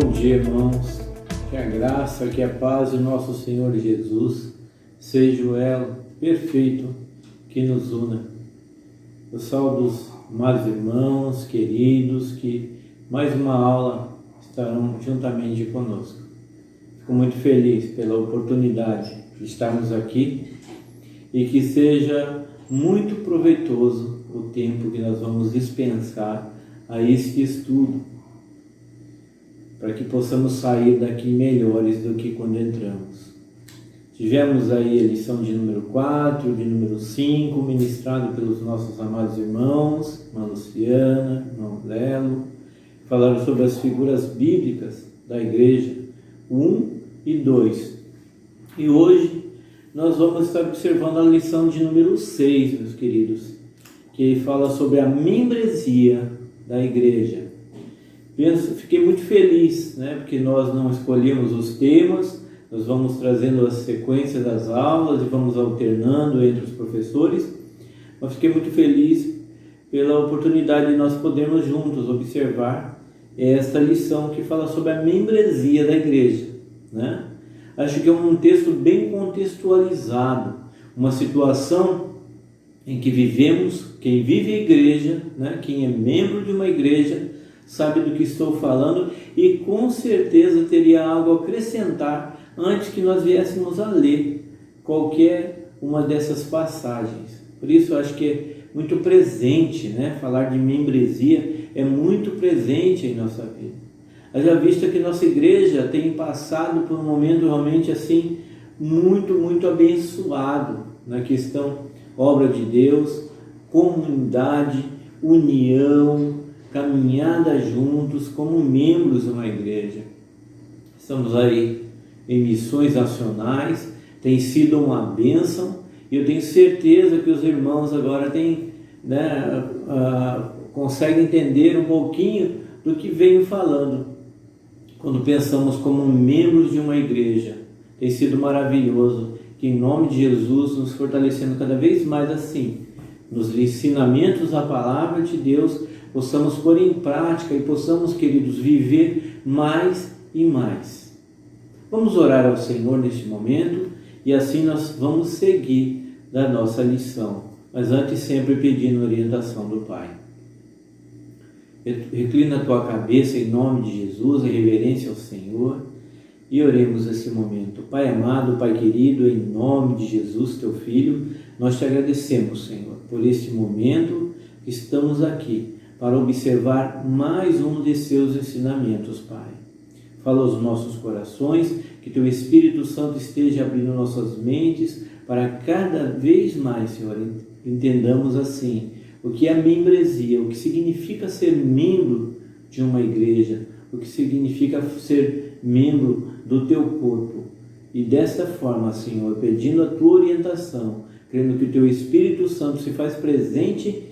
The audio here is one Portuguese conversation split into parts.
Bom dia, irmãos. Que a graça, que a paz do nosso Senhor Jesus seja o elo perfeito que nos una. Eu saúdo os amados irmãos, queridos, que mais uma aula estarão juntamente conosco. Fico muito feliz pela oportunidade de estarmos aqui e que seja muito proveitoso o tempo que nós vamos dispensar a este estudo, para que possamos sair daqui melhores do que quando entramos. Tivemos aí a lição de número 4, de número 5, ministrado pelos nossos amados irmãos, irmã Luciana, irmão Lelo, falaram sobre as figuras bíblicas da igreja 1 e 2. E hoje nós vamos estar observando a lição de número 6, meus queridos, que fala sobre a membresia da igreja. Fiquei muito feliz, porque nós não escolhemos os temas, nós vamos trazendo a sequência das aulas e vamos alternando entre os professores, mas fiquei muito feliz pela oportunidade de nós podermos juntos observar esta lição que fala sobre a membresia da igreja, Acho que é um texto bem contextualizado, uma situação em que vivemos, quem vive a igreja, quem é membro de uma igreja, sabe do que estou falando e com certeza teria algo a acrescentar antes que nós viéssemos a ler qualquer uma dessas passagens. Por isso eu acho que é muito presente, falar de membresia é muito presente em nossa vida. Haja vista que nossa igreja tem passado por um momento realmente assim muito abençoado na questão obra de Deus, comunidade, união, caminhada juntos como membros de uma igreja. Estamos aí em missões nacionais, tem sido uma bênção e eu tenho certeza que os irmãos agora conseguem entender um pouquinho do que venho falando quando pensamos como membros de uma igreja. Tem sido maravilhoso, que em nome de Jesus nos fortalecendo cada vez mais assim, nos ensinamentos da palavra de Deus, possamos pôr em prática e possamos, queridos, viver mais e mais. Vamos orar ao Senhor neste momento e assim nós vamos seguir da nossa lição, mas antes sempre pedindo orientação do Pai. Reclina a tua cabeça em nome de Jesus, em reverência ao Senhor, e oremos nesse momento. Pai amado, Pai querido, em nome de Jesus, teu Filho, nós te agradecemos, Senhor, por este momento que estamos aqui, para observar mais um de seus ensinamentos, Pai. Fala aos nossos corações, que Teu Espírito Santo esteja abrindo nossas mentes, para cada vez mais, Senhor, entendamos assim, o que é a membresia, o que significa ser membro de uma igreja, o que significa ser membro do Teu corpo. E desta forma, Senhor, pedindo a Tua orientação, crendo que o Teu Espírito Santo se faz presente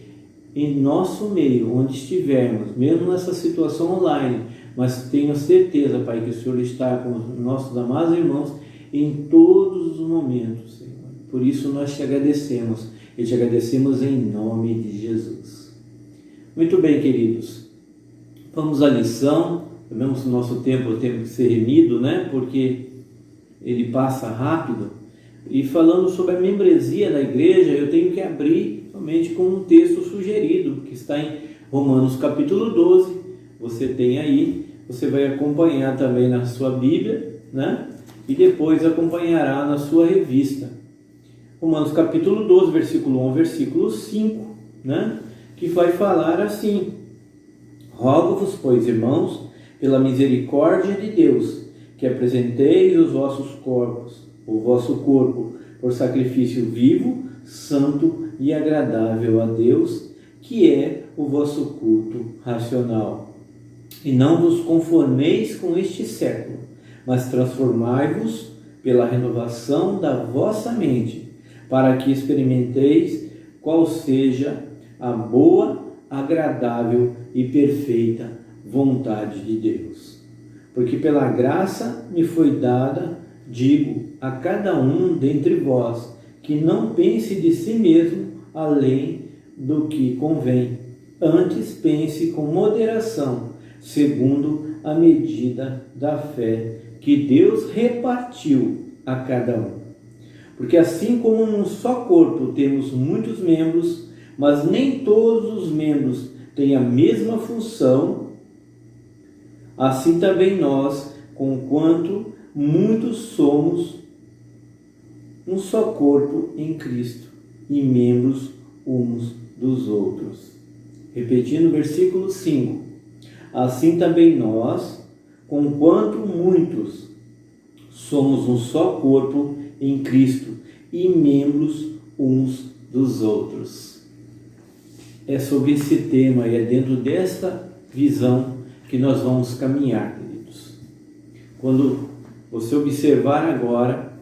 em nosso meio, onde estivermos, mesmo nessa situação online, mas tenho certeza, Pai, que o Senhor está com os nossos amados irmãos em todos os momentos, Senhor. Por isso nós te agradecemos e te agradecemos em nome de Jesus. Muito bem, queridos, vamos à lição. Sabemos que o nosso tempo tem que ser remido, porque ele passa rápido. E falando sobre a membresia da igreja, eu tenho que abrir somente com um texto sugerido, que está em Romanos capítulo 12, você tem aí, você vai acompanhar também na sua Bíblia, e depois acompanhará na sua revista. Romanos capítulo 12, versículo 1, versículo 5, que vai falar assim: Rogo-vos, pois, irmãos, pela misericórdia de Deus, que apresenteis os vossos corpos, o vosso corpo, por sacrifício vivo, santo e agradável a Deus, que é o vosso culto racional. E não vos conformeis com este século, mas transformai-vos pela renovação da vossa mente, para que experimenteis qual seja a boa, agradável e perfeita vontade de Deus. Porque pela graça me foi dada, digo a cada um dentre vós, que não pense de si mesmo além do que convém. Antes pense com moderação, segundo a medida da fé que Deus repartiu a cada um. Porque assim como num só corpo temos muitos membros, mas nem todos os membros têm a mesma função, assim também nós, conquanto muitos somos um só corpo em Cristo e membros uns dos outros. Repetindo o versículo 5. Assim também nós, conquanto muitos, somos um só corpo em Cristo e membros uns dos outros. É sobre esse tema e é dentro desta visão que nós vamos caminhar, queridos. Quando você observar agora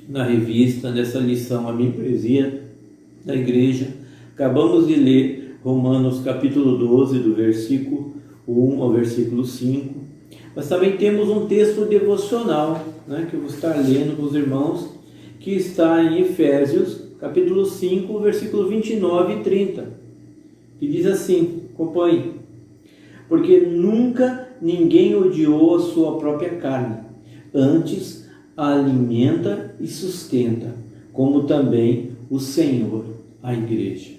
na revista, nessa lição, a membresia da igreja, acabamos de ler Romanos capítulo 12, do versículo 1 ao versículo 5, mas também temos um texto devocional, que eu vou estar lendo com os irmãos, que está em Efésios capítulo 5, versículo 29 e 30, que diz assim, acompanhe: porque nunca ninguém odiou a sua própria carne, antes a alimenta e sustenta, como também o Senhor a igreja,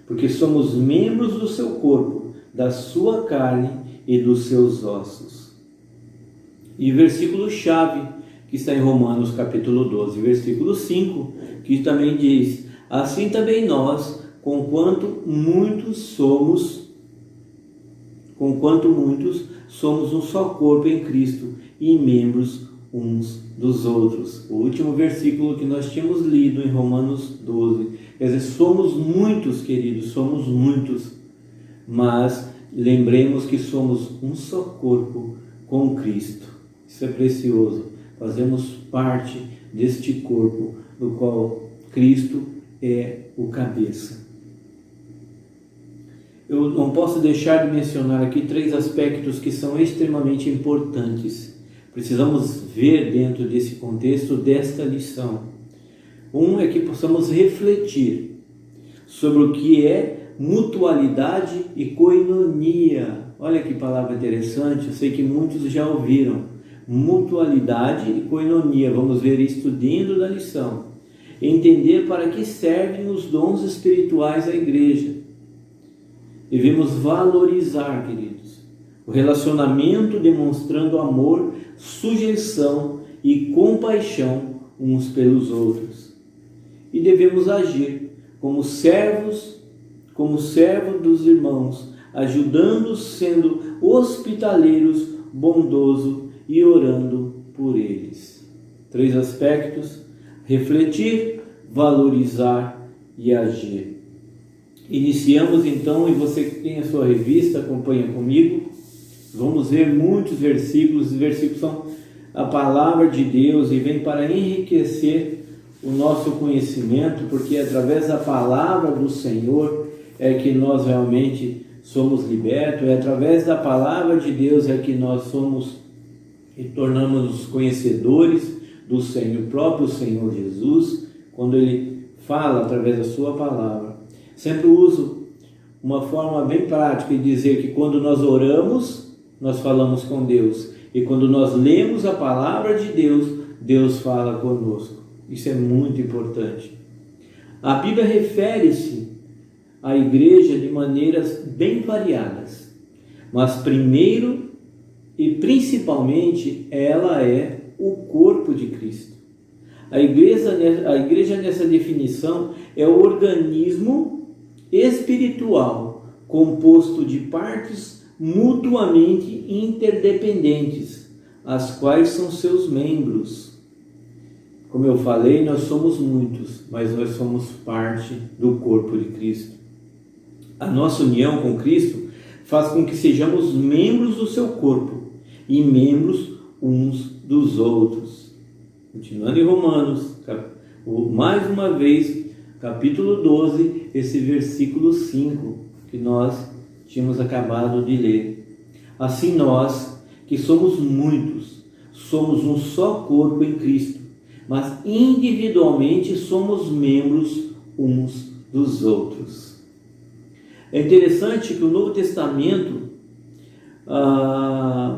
porque somos membros do seu corpo, da sua carne e dos seus ossos. E versículo chave, que está em Romanos capítulo 12, versículo 5, que também diz: assim também nós, conquanto muitos somos um só corpo em Cristo e membros uns dos outros. O último versículo que nós tínhamos lido em Romanos 12, quer dizer, somos muitos, queridos, somos muitos, mas lembremos que somos um só corpo com Cristo. Isso é precioso, fazemos parte deste corpo do qual Cristo é o cabeça. Eu não posso deixar de mencionar aqui 3 aspectos que são extremamente importantes. Precisamos ver dentro desse contexto desta lição. Um é que possamos refletir sobre o que é mutualidade e koinonia. Olha que palavra interessante, eu sei que muitos já ouviram. Mutualidade e koinonia, vamos ver isso dentro da lição. Entender para que servem os dons espirituais da igreja. Devemos valorizar, queridos, o relacionamento demonstrando amor, sujeição e compaixão uns pelos outros. E devemos agir como servos dos irmãos, ajudando, sendo hospitaleiros, bondoso e orando por eles. 3 aspectos: refletir, valorizar e agir. Iniciamos então, e você que tem a sua revista, acompanha comigo. Vamos ver muitos versículos. Os versículos são a palavra de Deus e vem para enriquecer o nosso conhecimento, porque através da palavra do Senhor é que nós realmente somos libertos, é através da palavra de Deus é que nós somos e tornamos-nos conhecedores do Senhor, o próprio Senhor Jesus, quando Ele fala através da sua palavra. Sempre uso uma forma bem prática de dizer que quando nós oramos, nós falamos com Deus, e quando nós lemos a palavra de Deus, Deus fala conosco. Isso é muito importante. A Bíblia refere-se à igreja de maneiras bem variadas, mas primeiro e principalmente ela é o corpo de Cristo. A igreja nessa definição é o organismo espiritual composto de partes mutuamente interdependentes, as quais são seus membros. Como eu falei, nós somos muitos, mas nós somos parte do corpo de Cristo. A nossa união com Cristo faz com que sejamos membros do seu corpo e membros uns dos outros. Continuando em Romanos, mais uma vez, capítulo 12, esse versículo 5 que nós tínhamos acabado de ler. Assim nós, que somos muitos, somos um só corpo em Cristo, mas individualmente somos membros uns dos outros. É interessante que o Novo Testamento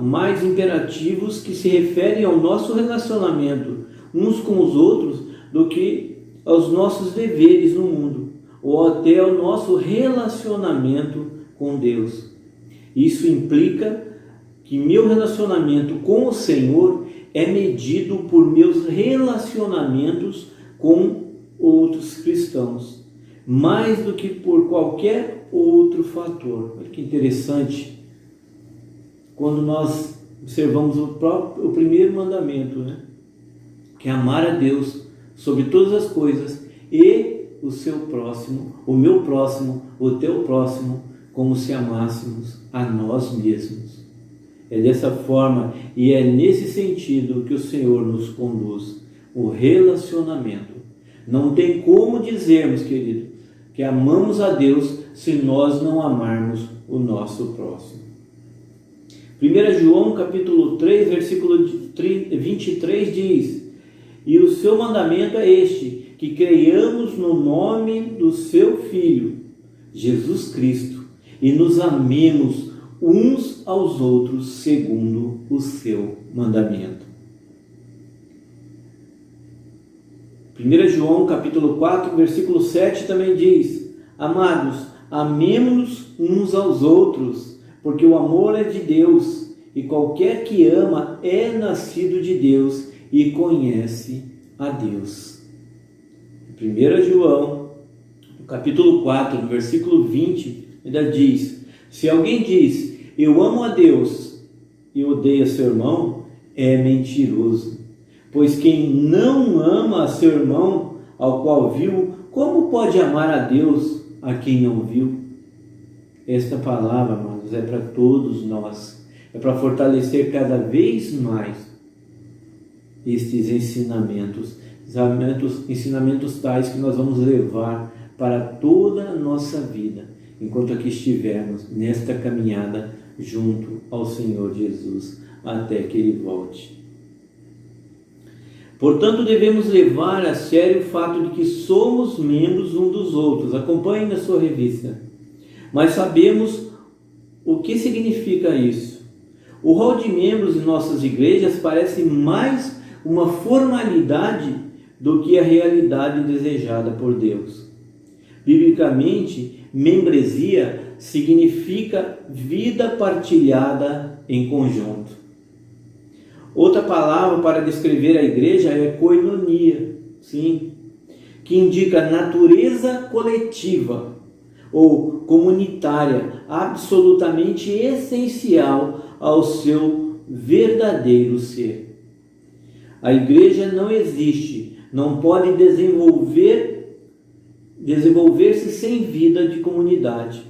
mais imperativos que se referem ao nosso relacionamento uns com os outros do que aos nossos deveres no mundo, ou até ao nosso relacionamento com Deus. Isso implica que meu relacionamento com o Senhor é medido por meus relacionamentos com outros cristãos, mais do que por qualquer outro fator. Olha que interessante, quando nós observamos o primeiro mandamento, né? Que é amar a Deus sobre todas as coisas e o seu próximo, o meu próximo, o teu próximo, como se amássemos a nós mesmos. É dessa forma e é nesse sentido que o Senhor nos conduz, o relacionamento. Não tem como dizermos, querido, que amamos a Deus se nós não amarmos o nosso próximo. 1 João capítulo 3, versículo 23 diz: e o seu mandamento é este, que creiamos no nome do seu Filho, Jesus Cristo, e nos amemos uns aos outros segundo o seu mandamento. 1 João capítulo 4, versículo 7 também diz: amados, amemo-nos uns aos outros, porque o amor é de Deus, e qualquer que ama é nascido de Deus e conhece a Deus. 1 João capítulo 4, versículo 20, ainda diz: se alguém diz, eu amo a Deus e odeia seu irmão, é mentiroso. Pois quem não ama seu irmão, ao qual viu, como pode amar a Deus a quem não viu? Esta palavra, amados, é para todos nós. É para fortalecer cada vez mais estes ensinamentos tais que nós vamos levar para toda a nossa vida, enquanto aqui estivermos nesta caminhada junto ao Senhor Jesus, até que Ele volte. Portanto, devemos levar a sério o fato de que somos membros uns dos outros. Acompanhe na sua revista. Mas sabemos o que significa isso. O rol de membros em nossas igrejas parece mais uma formalidade do que a realidade desejada por Deus. Biblicamente, membresia significa vida partilhada em conjunto. Outra palavra para descrever a igreja é koinonia, sim, que indica natureza coletiva ou comunitária, absolutamente essencial ao seu verdadeiro ser. A igreja não existe, não pode desenvolver-se sem vida de comunidade.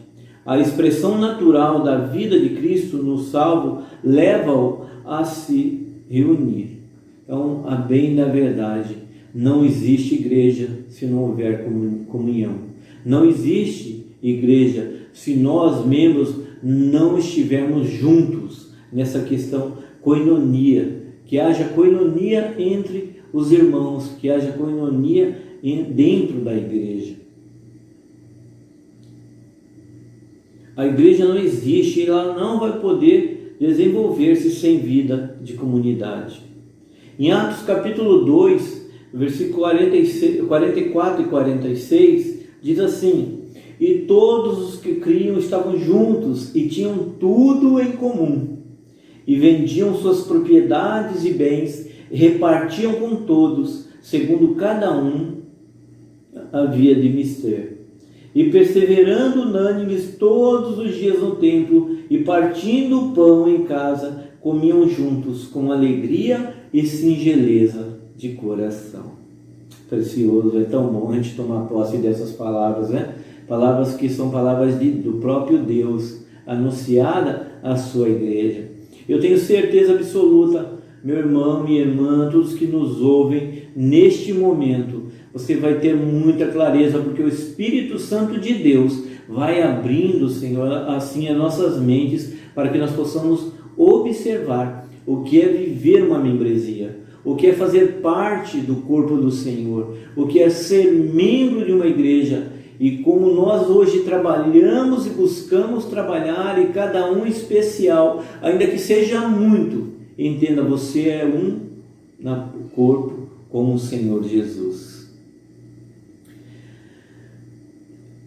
A expressão natural da vida de Cristo no salvo leva-o a se reunir. Então, a bem da verdade, não existe igreja se não houver comunhão. Não existe igreja se nós, membros, não estivermos juntos nessa questão koinonia. Que haja koinonia entre os irmãos, que haja koinonia dentro da igreja. A igreja não existe e ela não vai poder desenvolver-se sem vida de comunidade. Em Atos capítulo 2, versículo 44 e 46, diz assim: e todos os que criam estavam juntos e tinham tudo em comum, e vendiam suas propriedades e bens, e repartiam com todos, segundo cada um havia de mister. E perseverando unânimes todos os dias no templo, e partindo o pão em casa, comiam juntos com alegria e singeleza de coração. Precioso, é tão bom a gente tomar posse dessas palavras, né? Palavras que são palavras do próprio Deus, anunciada à sua igreja. Eu tenho certeza absoluta, meu irmão, minha irmã, todos que nos ouvem neste momento, você vai ter muita clareza, porque o Espírito Santo de Deus vai abrindo, Senhor, assim as nossas mentes, para que nós possamos observar o que é viver uma membresia, o que é fazer parte do corpo do Senhor, o que é ser membro de uma igreja e como nós hoje trabalhamos e buscamos trabalhar, e cada um especial, ainda que seja muito, entenda, você é um no corpo como o Senhor Jesus.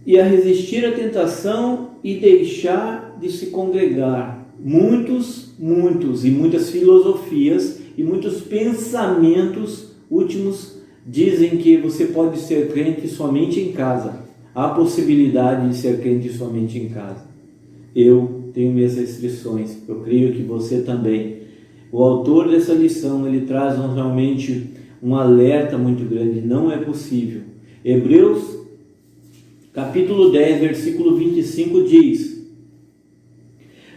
E a resistir à tentação e deixar de se congregar. Muitas filosofias e muitos pensamentos últimos dizem que você pode ser crente somente em casa. Há possibilidade de ser crente somente em casa. Eu tenho minhas restrições, eu creio que você também. O autor dessa lição, ele traz realmente um alerta muito grande, não é possível. Hebreus, capítulo 10, versículo 25 diz: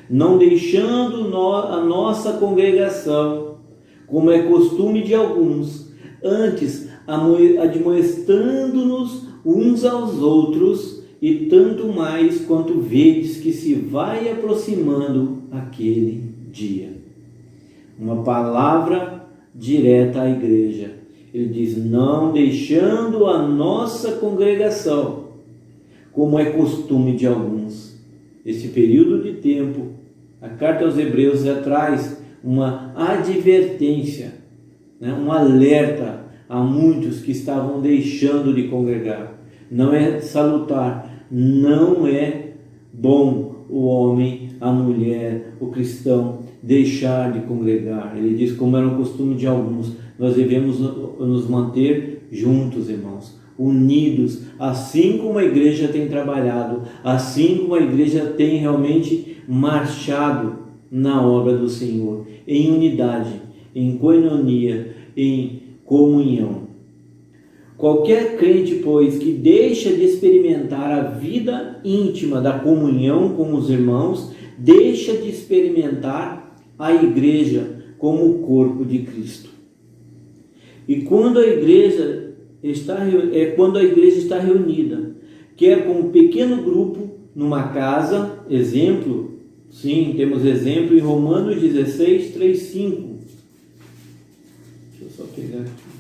não deixando a nossa congregação, como é costume de alguns, antes admoestando-nos uns aos outros, e tanto mais quanto vedes que se vai aproximando aquele dia. Uma palavra direta à igreja. Ele diz: não deixando a nossa congregação, como é costume de alguns. Esse período de tempo, a carta aos Hebreus já traz uma advertência, um alerta a muitos que estavam deixando de congregar. Não é salutar, não é bom o homem, a mulher, o cristão deixar de congregar. Ele diz, como era o costume de alguns, nós devemos nos manter juntos, irmãos, unidos, assim como a igreja tem trabalhado, assim como a igreja tem realmente marchado na obra do Senhor, em unidade, em coinonia, em comunhão. Qualquer crente, pois, que deixa de experimentar a vida íntima da comunhão com os irmãos, deixa de experimentar a igreja como o corpo de Cristo. E quando a igreja está reunida, quer com um pequeno grupo numa casa, exemplo, sim, temos exemplo em Romanos 16, 3, 5. Deixa eu só pegar aqui.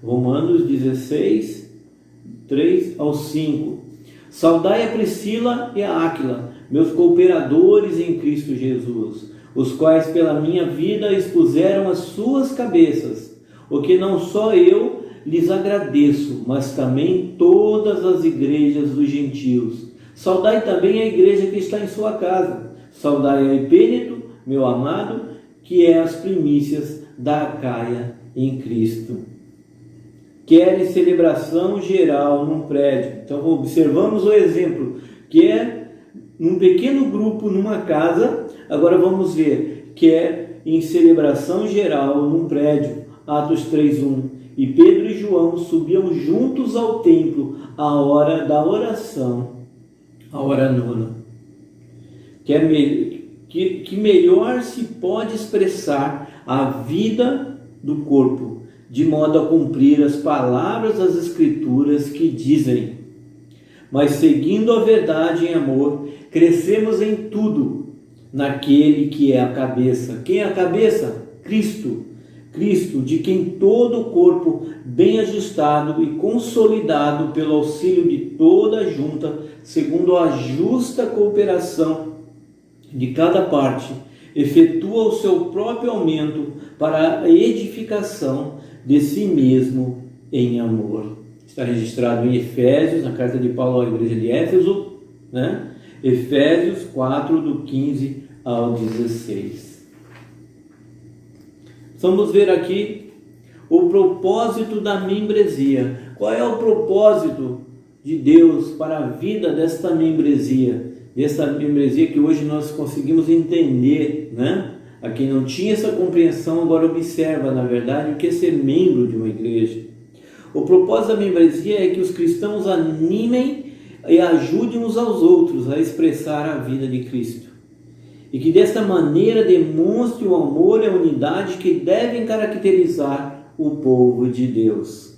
Romanos 16, 3 ao 5. Saudai a Priscila e a Áquila, meus cooperadores em Cristo Jesus, os quais pela minha vida expuseram as suas cabeças, o que não só eu lhes agradeço, mas também todas as igrejas dos gentios. Saudai também a igreja que está em sua casa. Saudai a Epêneto, meu amado, que é as primícias da Acaia em Cristo. Quer celebração geral num prédio. Então observamos o exemplo, quer num pequeno grupo numa casa. Agora vamos ver, quer em celebração geral num prédio. Atos 3:1. E Pedro e João subiam juntos ao templo à hora da oração, a hora nona. Que melhor se pode expressar a vida do corpo, de modo a cumprir as palavras das Escrituras que dizem: mas seguindo a verdade em amor, crescemos em tudo naquele que é a cabeça. Quem é a cabeça? Cristo. Cristo, de quem todo o corpo, bem ajustado e consolidado pelo auxílio de toda a junta, segundo a justa cooperação de cada parte, efetua o seu próprio aumento para a edificação de si mesmo em amor. Está registrado em Efésios, na carta de Paulo à igreja de Éfeso, Efésios 4, do 15 ao 16. Vamos ver aqui o propósito da membresia. Qual é o propósito de Deus para a vida desta membresia? Dessa membresia que hoje nós conseguimos entender, A quem não tinha essa compreensão, agora observa, na verdade, o que é ser membro de uma igreja. O propósito da membresia é que os cristãos animem e ajudem uns aos outros a expressar a vida de Cristo. E que desta maneira demonstre o amor e a unidade que devem caracterizar o povo de Deus.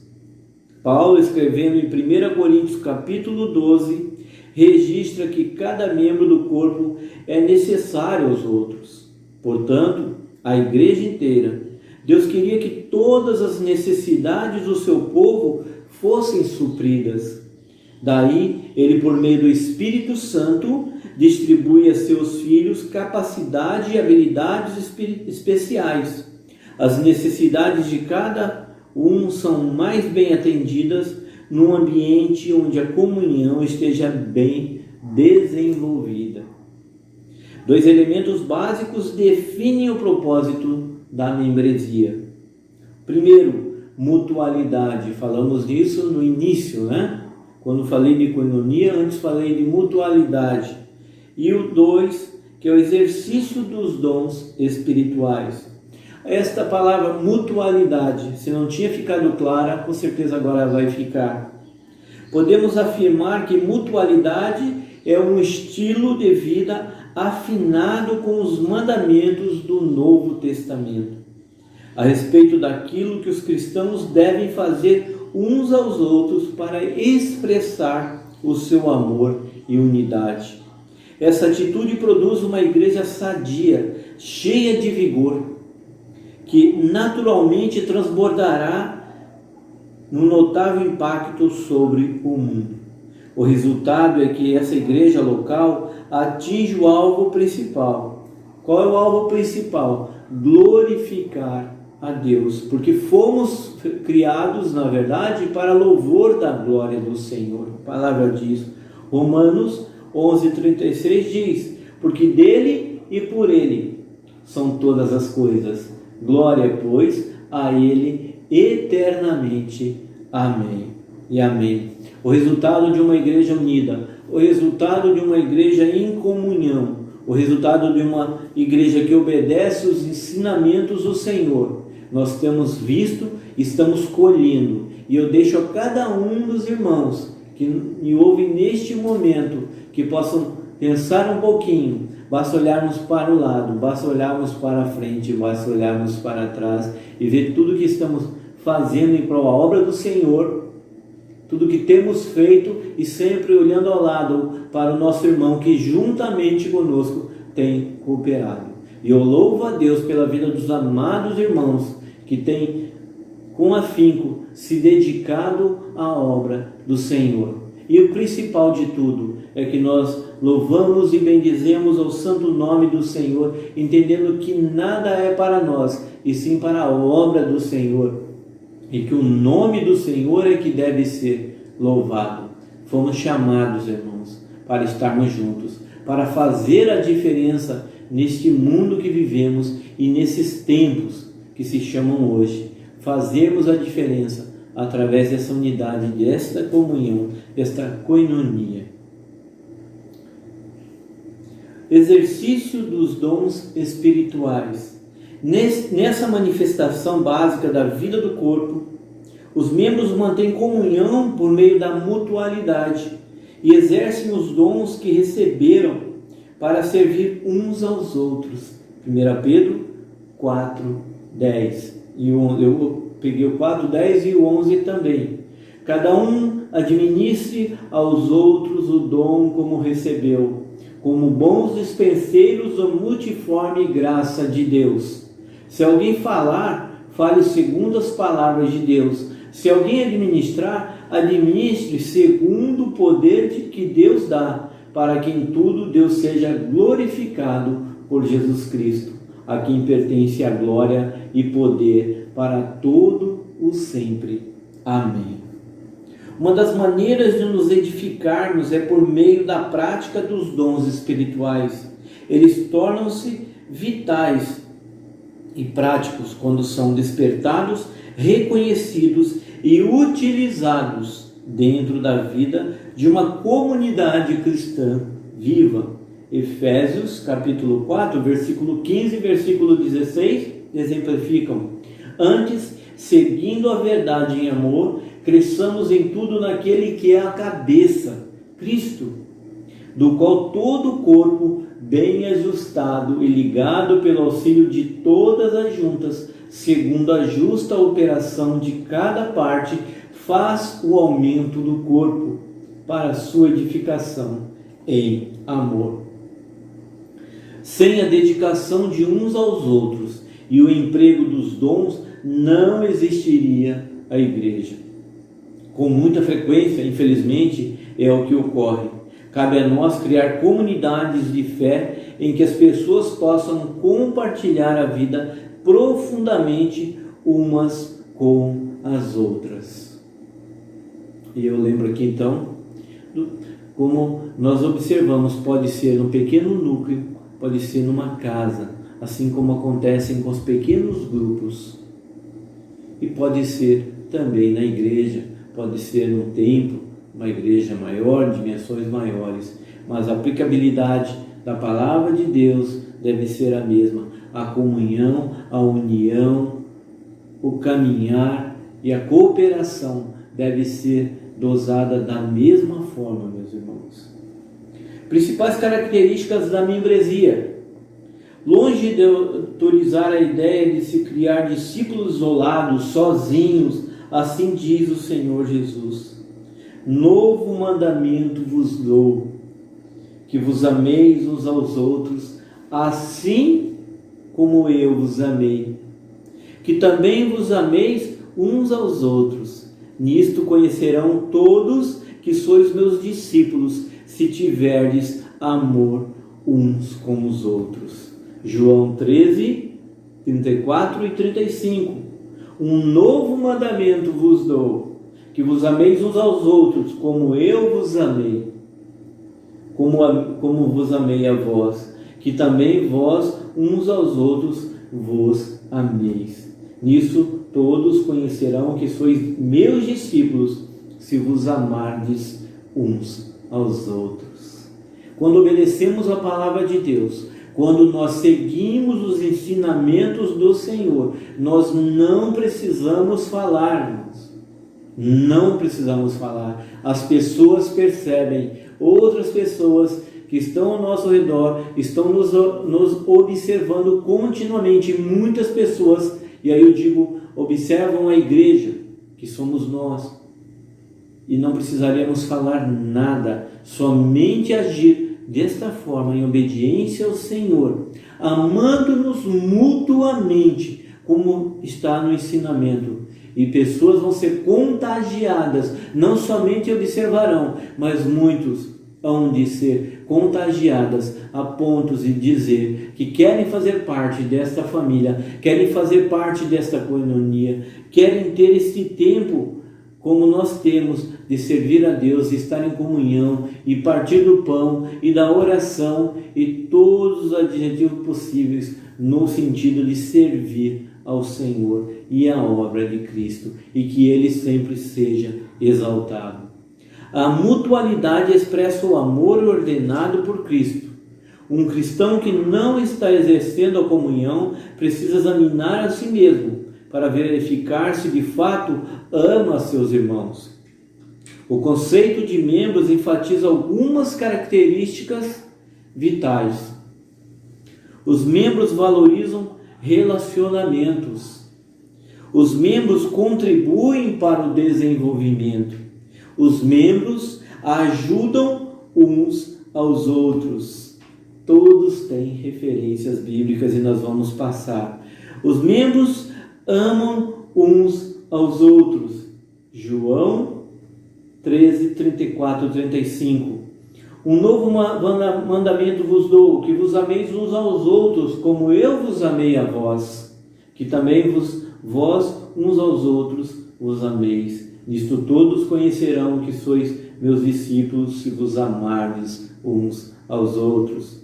Paulo, escrevendo em 1 Coríntios capítulo 12, registra que cada membro do corpo é necessário aos outros. Portanto, a igreja inteira Deus queria que todas as necessidades do seu povo fossem supridas. Daí, Ele, por meio do Espírito Santo, distribui a seus filhos capacidade e habilidades especiais. As necessidades de cada um são mais bem atendidas num ambiente onde a comunhão esteja bem desenvolvida. 2 elementos básicos definem o propósito da membresia. Primeiro, mutualidade. Falamos disso no início, né? Quando falei de koinonia, antes falei de mutualidade. E o 2, que é o exercício dos dons espirituais. Esta palavra mutualidade, se não tinha ficado clara, com certeza agora vai ficar. Podemos afirmar que mutualidade é um estilo de vida afinado com os mandamentos do Novo Testamento, a respeito daquilo que os cristãos devem fazer uns aos outros para expressar o seu amor e unidade. Essa atitude produz uma igreja sadia, cheia de vigor, que naturalmente transbordará num notável impacto sobre o mundo. O resultado é que essa igreja local atinge o alvo principal. Qual é o alvo principal? Glorificar a Deus, porque fomos criados, na verdade, para louvor da glória do Senhor. A palavra diz, Romanos 11:36 diz, porque dele e por ele são todas as coisas. Glória, pois, a ele eternamente. Amém e amém. O resultado de uma igreja unida, o resultado de uma igreja em comunhão, o resultado de uma igreja que obedece os ensinamentos do Senhor, nós temos visto, estamos colhendo. E eu deixo a cada um dos irmãos que me ouvem neste momento, que possam pensar um pouquinho. Basta olharmos para o lado, basta olharmos para a frente, basta olharmos para trás e ver tudo que estamos fazendo em prol da obra do Senhor, tudo que temos feito, e sempre olhando ao lado para o nosso irmão que juntamente conosco tem cooperado. E eu louvo a Deus pela vida dos amados irmãos que têm com afinco se dedicado à obra do Senhor. E o principal de tudo é que nós louvamos e bendizemos ao santo nome do Senhor, entendendo que nada é para nós, e sim para a obra do Senhor, e que o nome do Senhor é que deve ser louvado. Fomos chamados, irmãos, para estarmos juntos, para fazer a diferença neste mundo que vivemos e nesses tempos que se chamam hoje. Fazermos a diferença através dessa unidade, desta comunhão, desta koinonia. Exercício dos dons espirituais. Nessa manifestação básica da vida do corpo, os membros mantêm comunhão por meio da mutualidade e exercem os dons que receberam para servir uns aos outros. 1 Pedro 4:10. E eu peguei o 4:10 e o 11 também. Cada um administre aos outros o dom como recebeu, como bons dispenseiros da multiforme graça de Deus. Se alguém falar, fale segundo as palavras de Deus. Se alguém administrar, administre segundo o poder que Deus dá, para que em tudo Deus seja glorificado por Jesus Cristo, a quem pertence a glória e poder para todo o sempre. Amém. Uma das maneiras de nos edificarmos é por meio da prática dos dons espirituais. Eles tornam-se vitais e práticos quando são despertados, reconhecidos e utilizados dentro da vida de uma comunidade cristã viva. Efésios capítulo 4, versículo 15 e versículo 16 exemplificam. Antes, seguindo a verdade em amor, cresçamos em tudo naquele que é a cabeça, Cristo, do qual todo o corpo, bem ajustado e ligado pelo auxílio de todas as juntas, segundo a justa operação de cada parte, faz o aumento do corpo para a sua edificação em amor. Sem a dedicação de uns aos outros e o emprego dos dons, não existiria a igreja. Com muita frequência, infelizmente, é o que ocorre. Cabe a nós criar comunidades de fé em que as pessoas possam compartilhar a vida profundamente umas com as outras. E eu lembro aqui então, como nós observamos, pode ser no pequeno núcleo, pode ser numa casa, assim como acontecem com os pequenos grupos. E pode ser também na igreja, pode ser no templo, uma igreja maior, dimensões maiores. Mas a aplicabilidade da palavra de Deus deve ser a mesma. A comunhão, a união, o caminhar e a cooperação deve ser dosada da mesma forma, meus irmãos. Principais características da membresia. Longe de autorizar a ideia de se criar discípulos isolados, sozinhos, assim diz o Senhor Jesus: novo mandamento vos dou, que vos ameis uns aos outros, assim como eu vos amei, que também vos ameis uns aos outros. Nisto conhecerão todos que sois meus discípulos, se tiverdes amor uns com os outros. João 13, 34 e 35. Um novo mandamento vos dou, que vos ameis uns aos outros, como eu vos amei, como vos amei a vós, que também vós uns aos outros vos ameis. Nisso todos conhecerão que sois meus discípulos, se vos amardes uns aos outros. Quando obedecemos a palavra de Deus, quando nós seguimos os ensinamentos do Senhor, nós não precisamos falar, irmãos. Não precisamos falar. As pessoas percebem, outras pessoas que estão ao nosso redor, estão nos observando continuamente. Muitas pessoas, e aí eu digo, observam a igreja, que somos nós. E não precisaremos falar nada, somente agir desta forma, em obediência ao Senhor, amando-nos mutuamente, como está no ensinamento. E pessoas vão ser contagiadas, não somente observarão, mas muitos hão de ser contagiadas a ponto de dizer que querem fazer parte desta família, querem fazer parte desta coinonia, querem ter este tempo como nós temos de servir a Deus, estar em comunhão e partir do pão e da oração e todos os adjetivos possíveis no sentido de servir ao Senhor e à obra de Cristo, e que Ele sempre seja exaltado. A mutualidade expressa o amor ordenado por Cristo. Um cristão que não está exercendo a comunhão precisa examinar a si mesmo para verificar se de fato ama seus irmãos. O conceito de membros enfatiza algumas características vitais. Os membros valorizam relacionamentos. Os membros contribuem para o desenvolvimento. Os membros ajudam uns aos outros. Todos têm referências bíblicas e nós vamos passar. Os membros amam uns aos outros. João 13, 34 e 35. Um novo mandamento vos dou, que vos ameis uns aos outros, como eu vos amei a vós, que também vós uns aos outros vos ameis. Nisto todos conhecerão que sois meus discípulos, se vos amardes uns aos outros.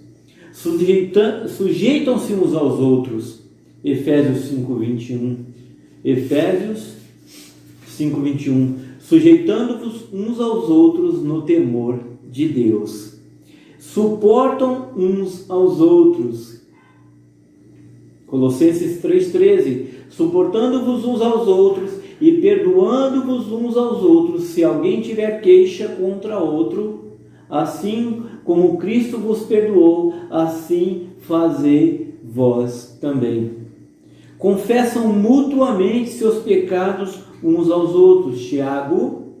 Sujeitam-se uns aos outros. Efésios 5, 21. Efésios 5, 21. Sujeitando-vos uns aos outros no temor de Deus. Suportam uns aos outros. Colossenses 3,13. Suportando-vos uns aos outros e perdoando-vos uns aos outros, se alguém tiver queixa contra outro, assim como Cristo vos perdoou, assim fazei vós também. Confessam mutuamente seus pecados uns aos outros. Tiago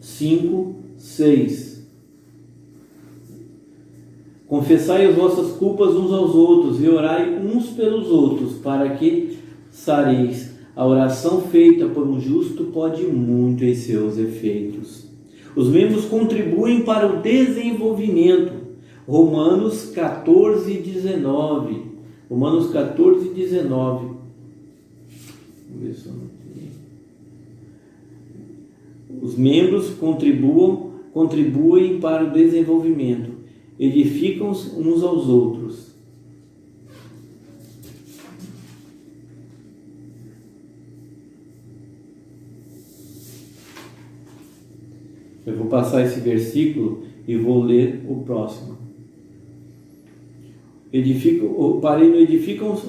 5, 6. Confessai as vossas culpas uns aos outros e orai uns pelos outros, para que sareis. A oração feita por um justo pode muito em seus efeitos. Os membros contribuem para o desenvolvimento. Romanos 14, 19. Romanos 14, 19. Vamos ver se eu anotei. Os membros contribuem para o desenvolvimento. Edificam uns aos outros. Eu vou passar esse versículo e vou ler o próximo. Edificam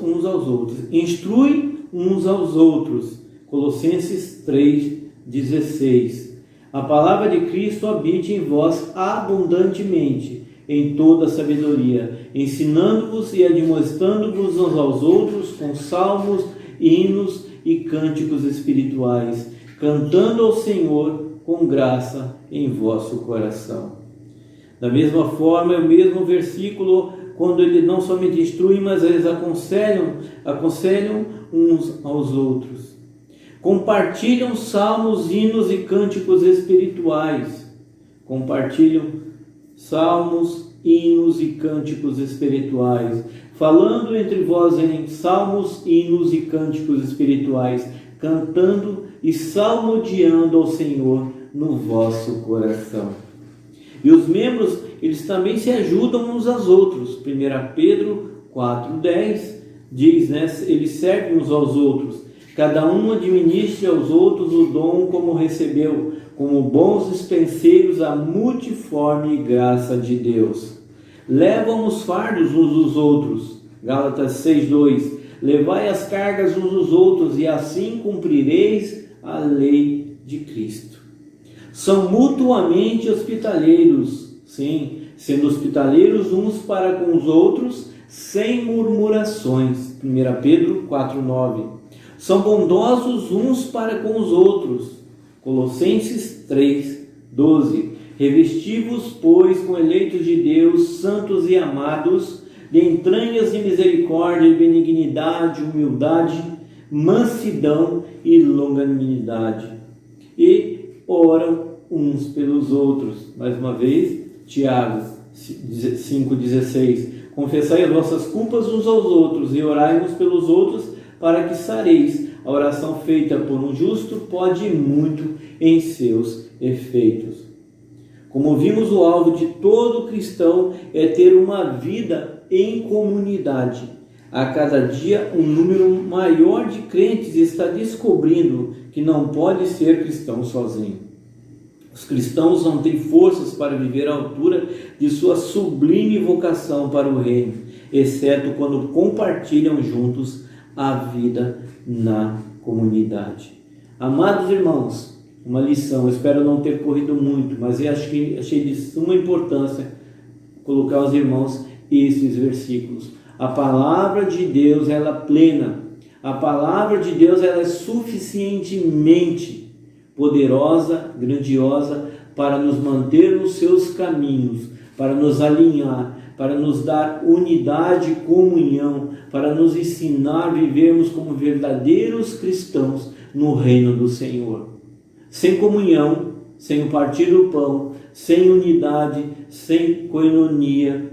uns aos outros. Instrui uns aos outros. Colossenses 3:16. A palavra de Cristo habite em vós abundantemente, em toda sabedoria, ensinando-vos e admoestando-vos uns aos outros com salmos, hinos e cânticos espirituais, cantando ao Senhor com graça em vosso coração. Da mesma forma, é o mesmo versículo, quando ele não somente instrui, mas eles aconselham uns aos outros. Compartilham salmos, hinos e cânticos espirituais. Compartilham salmos, hinos e cânticos espirituais. Falando entre vós em salmos, hinos e cânticos espirituais, cantando e salmodiando ao Senhor no vosso coração. E os membros, eles também se ajudam uns aos outros. 1 Pedro 4:10 diz, eles servem uns aos outros. Cada um administre aos outros o dom como recebeu, como bons dispenseiros à multiforme graça de Deus. Levam os fardos uns dos outros. Gálatas 6:2. Levai as cargas uns dos outros e assim cumprireis a lei de Cristo. São mutuamente hospitaleiros, sim, sendo hospitaleiros uns para com os outros, sem murmurações. 1 Pedro 4:9. São bondosos uns para com os outros. Colossenses 3:12. Revesti-vos, pois, com eleitos de Deus, santos e amados, de entranhas de misericórdia, benignidade, humildade, mansidão e longanimidade. E oram uns pelos outros. Mais uma vez, Tiago 5:16. Confessai as vossas culpas uns aos outros e orai uns pelos outros, para que sareis. A oração feita por um justo pode muito em seus efeitos. Como vimos, o alvo de todo cristão é ter uma vida em comunidade. A cada dia, um número maior de crentes está descobrindo que não pode ser cristão sozinho. Os cristãos não têm forças para viver à altura de sua sublime vocação para o reino, exceto quando compartilham juntos a vida na comunidade. Amados irmãos, uma lição, eu espero não ter corrido muito, mas eu achei de suma importância colocar aos irmãos esses versículos. A palavra de Deus, ela é plena. A palavra de Deus, ela é suficientemente poderosa, grandiosa, para nos manter nos seus caminhos, para nos alinhar, para nos dar unidade e comunhão, para nos ensinar a vivermos como verdadeiros cristãos no reino do Senhor. Sem comunhão, sem o partir do pão, sem unidade, sem coinonia,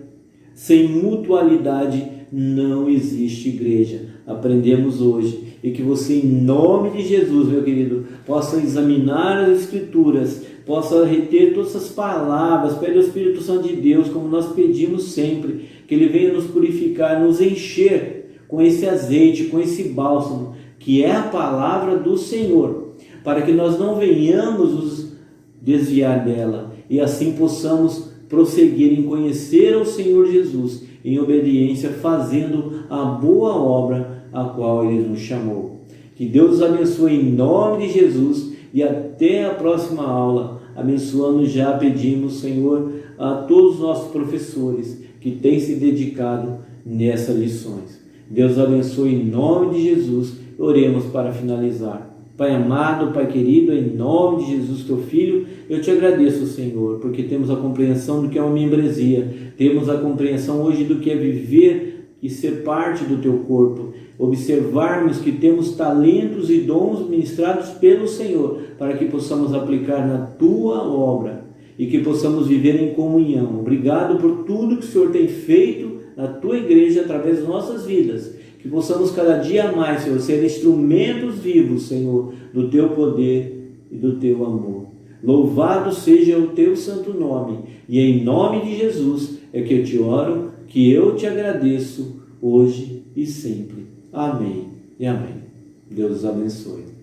sem mutualidade, não existe igreja. Aprendemos hoje. E que você, em nome de Jesus, meu querido, possa examinar as Escrituras, possa reter todas essas palavras. Pede ao Espírito Santo de Deus, como nós pedimos sempre, que Ele venha nos purificar, nos encher com esse azeite, com esse bálsamo, que é a palavra do Senhor, para que nós não venhamos nos desviar dela e assim possamos prosseguir em conhecer ao Senhor Jesus, em obediência, fazendo a boa obra a qual Ele nos chamou. Que Deus os abençoe em nome de Jesus e até a próxima aula. Abençoando já, pedimos, Senhor, a todos os nossos professores que têm se dedicado nessas lições. Deus abençoe em nome de Jesus. Oremos para finalizar. Pai amado, Pai querido, em nome de Jesus, teu Filho, eu te agradeço, Senhor, porque temos a compreensão do que é uma membresia, temos a compreensão hoje do que é viver e ser parte do teu corpo, observarmos que temos talentos e dons ministrados pelo Senhor, para que possamos aplicar na tua obra e que possamos viver em comunhão. Obrigado por tudo que o Senhor tem feito na tua igreja através das nossas vidas, que possamos cada dia mais, Senhor, ser instrumentos vivos, Senhor, do teu poder e do teu amor. Louvado seja o teu santo nome, e em nome de Jesus é que eu te oro, que eu te agradeço hoje e sempre. Amém e amém. Deus os abençoe.